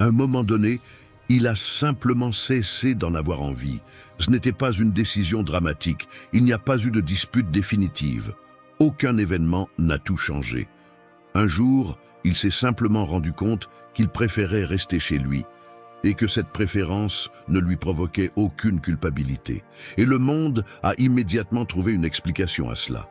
À un moment donné, il a simplement cessé d'en avoir envie. Ce n'était pas une décision dramatique, il n'y a pas eu de dispute définitive. Aucun événement n'a tout changé. Un jour, il s'est simplement rendu compte qu'il préférait rester chez lui et que cette préférence ne lui provoquait aucune culpabilité. Et le monde a immédiatement trouvé une explication à cela.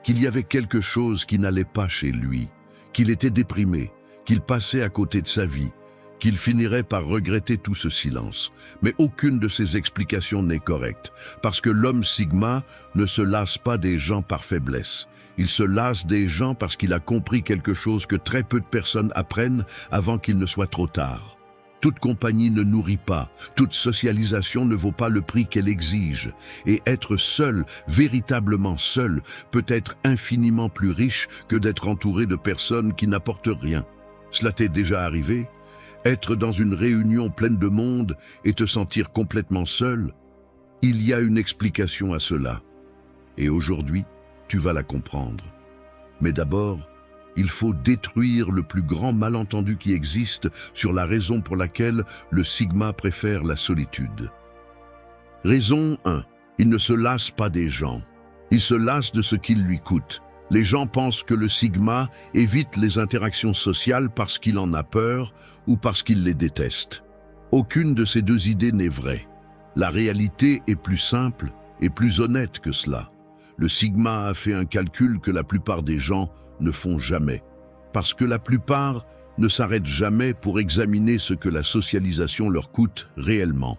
Qu'il y avait quelque chose qui n'allait pas chez lui, qu'il était déprimé, qu'il passait à côté de sa vie, qu'il finirait par regretter tout ce silence. Mais aucune de ces explications n'est correcte, parce que l'homme Sigma ne se lasse pas des gens par faiblesse. Il se lasse des gens parce qu'il a compris quelque chose que très peu de personnes apprennent avant qu'il ne soit trop tard. Toute compagnie ne nourrit pas, toute socialisation ne vaut pas le prix qu'elle exige. Et être seul, véritablement seul, peut être infiniment plus riche que d'être entouré de personnes qui n'apportent rien. Cela t'est déjà arrivé ? Être dans une réunion pleine de monde et te sentir complètement seul? Il y a une explication à cela. Et aujourd'hui, tu vas la comprendre. Mais d'abord, il faut détruire le plus grand malentendu qui existe sur la raison pour laquelle le Sigma préfère la solitude. Raison 1. Il ne se lasse pas des gens. Il se lasse de ce qu'ils lui coûtent. Les gens pensent que le Sigma évite les interactions sociales parce qu'il en a peur ou parce qu'il les déteste. Aucune de ces deux idées n'est vraie. La réalité est plus simple et plus honnête que cela. Le Sigma a fait un calcul que la plupart des gens ne font jamais, parce que la plupart ne s'arrêtent jamais pour examiner ce que la socialisation leur coûte réellement.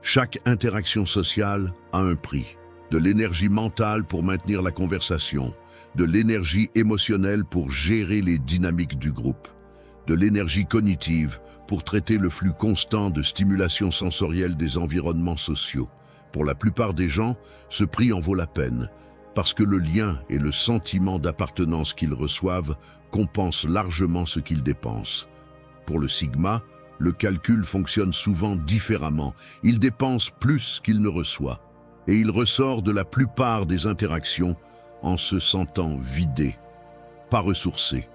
Chaque interaction sociale a un prix, de l'énergie mentale pour maintenir la conversation, de l'énergie émotionnelle pour gérer les dynamiques du groupe, de l'énergie cognitive pour traiter le flux constant de stimulation sensorielle des environnements sociaux. Pour la plupart des gens, ce prix en vaut la peine, parce que le lien et le sentiment d'appartenance qu'ils reçoivent compensent largement ce qu'ils dépensent. Pour le Sigma, le calcul fonctionne souvent différemment. Il dépense plus qu'il ne reçoit, et il ressort de la plupart des interactions en se sentant vidé, pas ressourcé.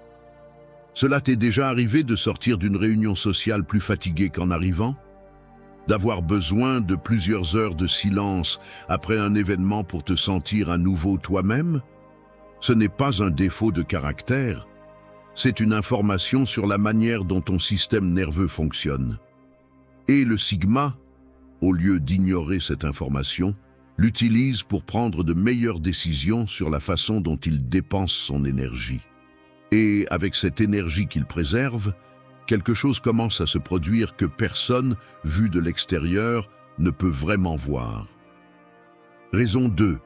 Cela t'est déjà arrivé de sortir d'une réunion sociale plus fatigué qu'en arrivant ? D'avoir besoin de plusieurs heures de silence après un événement pour te sentir à nouveau toi-même? Ce n'est pas un défaut de caractère, c'est une information sur la manière dont ton système nerveux fonctionne. Et le Sigma, au lieu d'ignorer cette information, l'utilise pour prendre de meilleures décisions sur la façon dont il dépense son énergie. Et avec cette énergie qu'il préserve, quelque chose commence à se produire que personne, vu de l'extérieur, ne peut vraiment voir. Raison 2.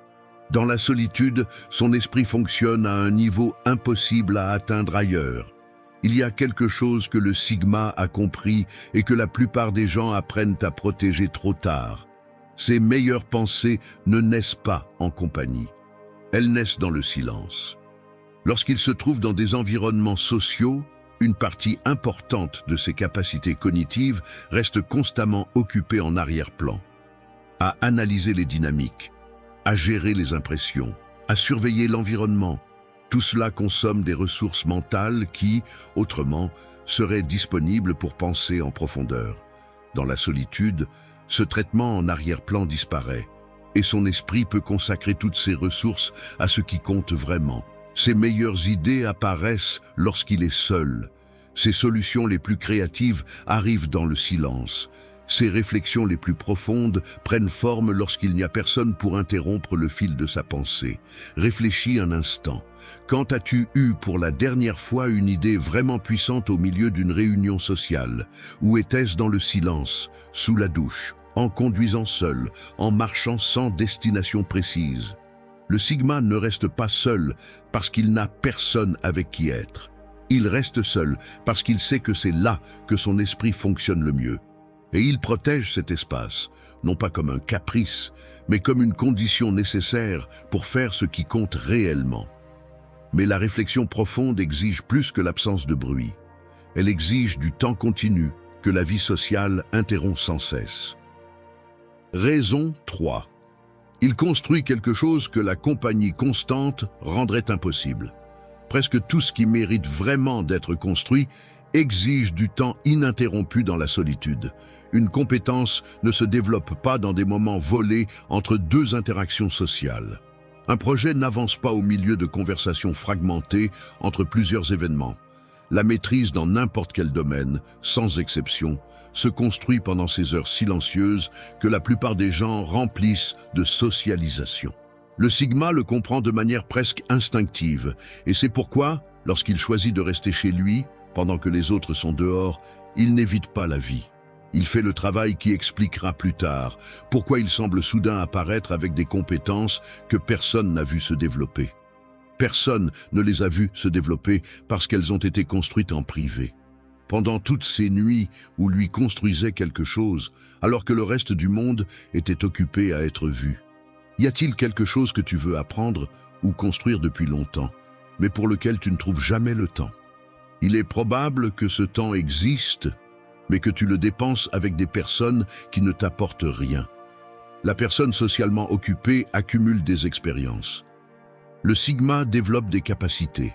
Dans la solitude, son esprit fonctionne à un niveau impossible à atteindre ailleurs. Il y a quelque chose que le Sigma a compris et que la plupart des gens apprennent à protéger trop tard. Ses meilleures pensées ne naissent pas en compagnie. Elles naissent dans le silence. Lorsqu'il se trouve dans des environnements sociaux, une partie importante de ses capacités cognitives reste constamment occupée en arrière-plan, à analyser les dynamiques, à gérer les impressions, à surveiller l'environnement. Tout cela consomme des ressources mentales qui, autrement, seraient disponibles pour penser en profondeur. Dans la solitude, ce traitement en arrière-plan disparaît, et son esprit peut consacrer toutes ses ressources à ce qui compte vraiment. Ses meilleures idées apparaissent lorsqu'il est seul. Ses solutions les plus créatives arrivent dans le silence. Ses réflexions les plus profondes prennent forme lorsqu'il n'y a personne pour interrompre le fil de sa pensée. Réfléchis un instant. Quand as-tu eu pour la dernière fois une idée vraiment puissante au milieu d'une réunion sociale? Ou était-ce dans le silence, sous la douche, en conduisant seul, en marchant sans destination précise? Le Sigma ne reste pas seul parce qu'il n'a personne avec qui être. Il reste seul parce qu'il sait que c'est là que son esprit fonctionne le mieux. Et il protège cet espace, non pas comme un caprice, mais comme une condition nécessaire pour faire ce qui compte réellement. Mais la réflexion profonde exige plus que l'absence de bruit. Elle exige du temps continu que la vie sociale interrompt sans cesse. Raison 3. Il construit quelque chose que la compagnie constante rendrait impossible. Presque tout ce qui mérite vraiment d'être construit exige du temps ininterrompu dans la solitude. Une compétence ne se développe pas dans des moments volés entre deux interactions sociales. Un projet n'avance pas au milieu de conversations fragmentées entre plusieurs événements. La maîtrise dans n'importe quel domaine, sans exception, se construit pendant ces heures silencieuses que la plupart des gens remplissent de socialisation. Le Sigma le comprend de manière presque instinctive, et c'est pourquoi, lorsqu'il choisit de rester chez lui, pendant que les autres sont dehors, il n'évite pas la vie. Il fait le travail qui expliquera plus tard pourquoi il semble soudain apparaître avec des compétences que personne n'a vu se développer. Personne ne les a vues se développer parce qu'elles ont été construites en privé. Pendant toutes ces nuits où lui construisait quelque chose, alors que le reste du monde était occupé à être vu. Y a-t-il quelque chose que tu veux apprendre ou construire depuis longtemps, mais pour lequel tu ne trouves jamais le temps? Il est probable que ce temps existe, mais que tu le dépenses avec des personnes qui ne t'apportent rien. La personne socialement occupée accumule des expériences. Le Sigma développe des capacités,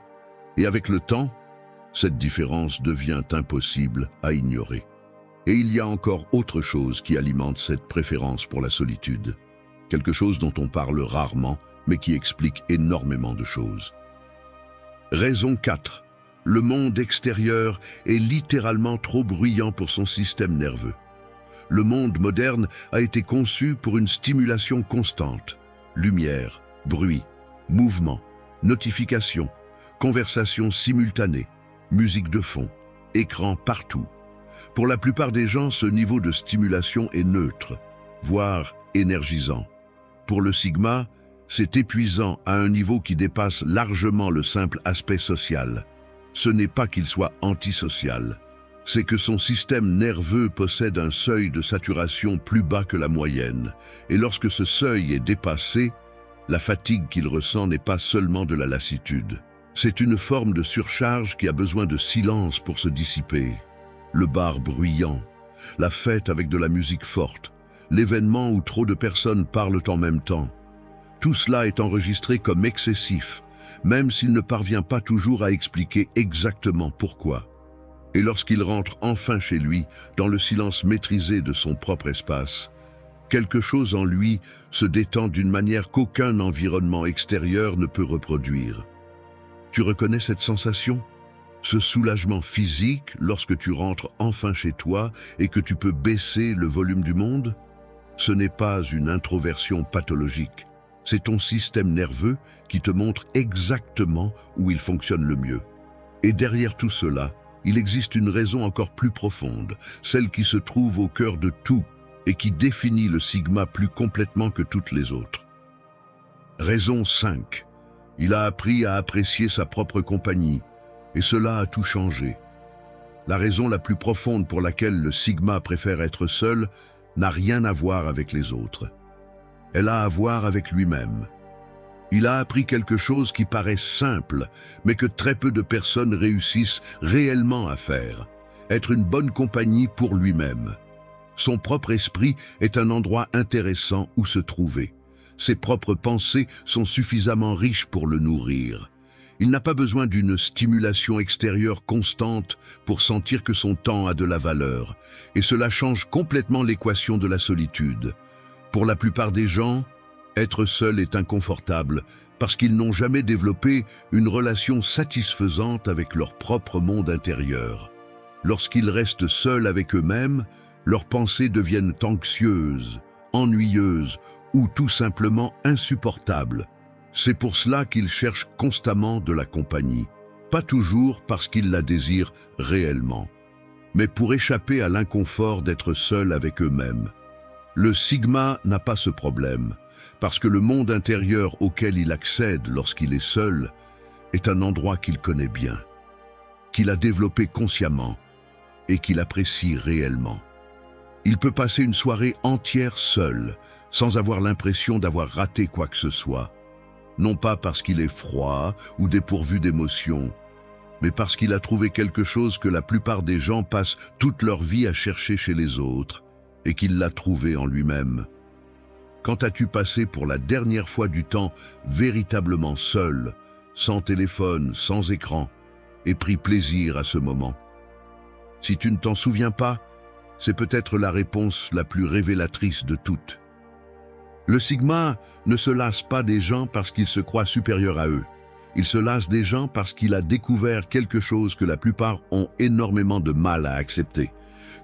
et avec le temps, cette différence devient impossible à ignorer. Et il y a encore autre chose qui alimente cette préférence pour la solitude. Quelque chose dont on parle rarement, mais qui explique énormément de choses. Raison 4. Le monde extérieur est littéralement trop bruyant pour son système nerveux. Le monde moderne a été conçu pour une stimulation constante. Lumière, bruit, mouvement, notifications, conversations simultanées, musique de fond, écran partout. Pour la plupart des gens, ce niveau de stimulation est neutre, voire énergisant. Pour le Sigma, c'est épuisant à un niveau qui dépasse largement le simple aspect social. Ce n'est pas qu'il soit antisocial, c'est que son système nerveux possède un seuil de saturation plus bas que la moyenne, et lorsque ce seuil est dépassé, la fatigue qu'il ressent n'est pas seulement de la lassitude. C'est une forme de surcharge qui a besoin de silence pour se dissiper. Le bar bruyant, la fête avec de la musique forte, l'événement où trop de personnes parlent en même temps. Tout cela est enregistré comme excessif, même s'il ne parvient pas toujours à expliquer exactement pourquoi. Et lorsqu'il rentre enfin chez lui, dans le silence maîtrisé de son propre espace, quelque chose en lui se détend d'une manière qu'aucun environnement extérieur ne peut reproduire. Tu reconnais cette sensation? Ce soulagement physique lorsque tu rentres enfin chez toi et que tu peux baisser le volume du monde? Ce n'est pas une introversion pathologique. C'est ton système nerveux qui te montre exactement où il fonctionne le mieux. Et derrière tout cela, il existe une raison encore plus profonde, celle qui se trouve au cœur de tout et qui définit le Sigma plus complètement que toutes les autres. Raison 5. Il a appris à apprécier sa propre compagnie, et cela a tout changé. La raison la plus profonde pour laquelle le Sigma préfère être seul n'a rien à voir avec les autres. Elle a à voir avec lui-même. Il a appris quelque chose qui paraît simple, mais que très peu de personnes réussissent réellement à faire. Être une bonne compagnie pour lui-même. Son propre esprit est un endroit intéressant où se trouver. Ses propres pensées sont suffisamment riches pour le nourrir. Il n'a pas besoin d'une stimulation extérieure constante pour sentir que son temps a de la valeur. Et cela change complètement l'équation de la solitude. Pour la plupart des gens, être seul est inconfortable parce qu'ils n'ont jamais développé une relation satisfaisante avec leur propre monde intérieur. Lorsqu'ils restent seuls avec eux-mêmes, leurs pensées deviennent anxieuses, ennuyeuses ou tout simplement insupportables. C'est pour cela qu'ils cherchent constamment de la compagnie, pas toujours parce qu'ils la désirent réellement, mais pour échapper à l'inconfort d'être seuls avec eux-mêmes. Le Sigma n'a pas ce problème, parce que le monde intérieur auquel il accède lorsqu'il est seul est un endroit qu'il connaît bien, qu'il a développé consciemment et qu'il apprécie réellement. Il peut passer une soirée entière seul, sans avoir l'impression d'avoir raté quoi que ce soit, non pas parce qu'il est froid ou dépourvu d'émotions, mais parce qu'il a trouvé quelque chose que la plupart des gens passent toute leur vie à chercher chez les autres, et qu'il l'a trouvé en lui-même. Quand as-tu passé pour la dernière fois du temps véritablement seul, sans téléphone, sans écran, et pris plaisir à ce moment? Si tu ne t'en souviens pas, c'est peut-être la réponse la plus révélatrice de toutes. Le Sigma ne se lasse pas des gens parce qu'il se croit supérieur à eux. Il se lasse des gens parce qu'il a découvert quelque chose que la plupart ont énormément de mal à accepter.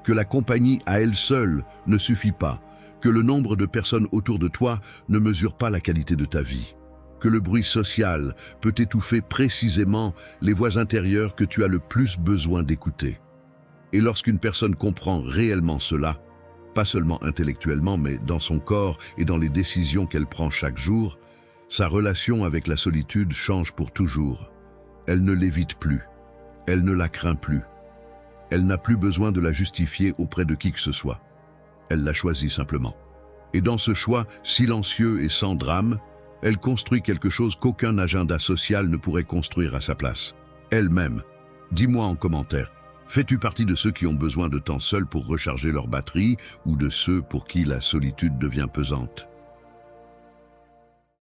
Que la compagnie à elle seule ne suffit pas. Que le nombre de personnes autour de toi ne mesure pas la qualité de ta vie. Que le bruit social peut étouffer précisément les voix intérieures que tu as le plus besoin d'écouter. Et lorsqu'une personne comprend réellement cela, pas seulement intellectuellement, mais dans son corps et dans les décisions qu'elle prend chaque jour, sa relation avec la solitude change pour toujours. Elle ne l'évite plus. Elle ne la craint plus. Elle n'a plus besoin de la justifier auprès de qui que ce soit. Elle la choisit simplement. Et dans ce choix silencieux et sans drame, elle construit quelque chose qu'aucun agenda social ne pourrait construire à sa place. Elle-même. Dis-moi en commentaire, fais-tu partie de ceux qui ont besoin de temps seul pour recharger leur batterie ou de ceux pour qui la solitude devient pesante ?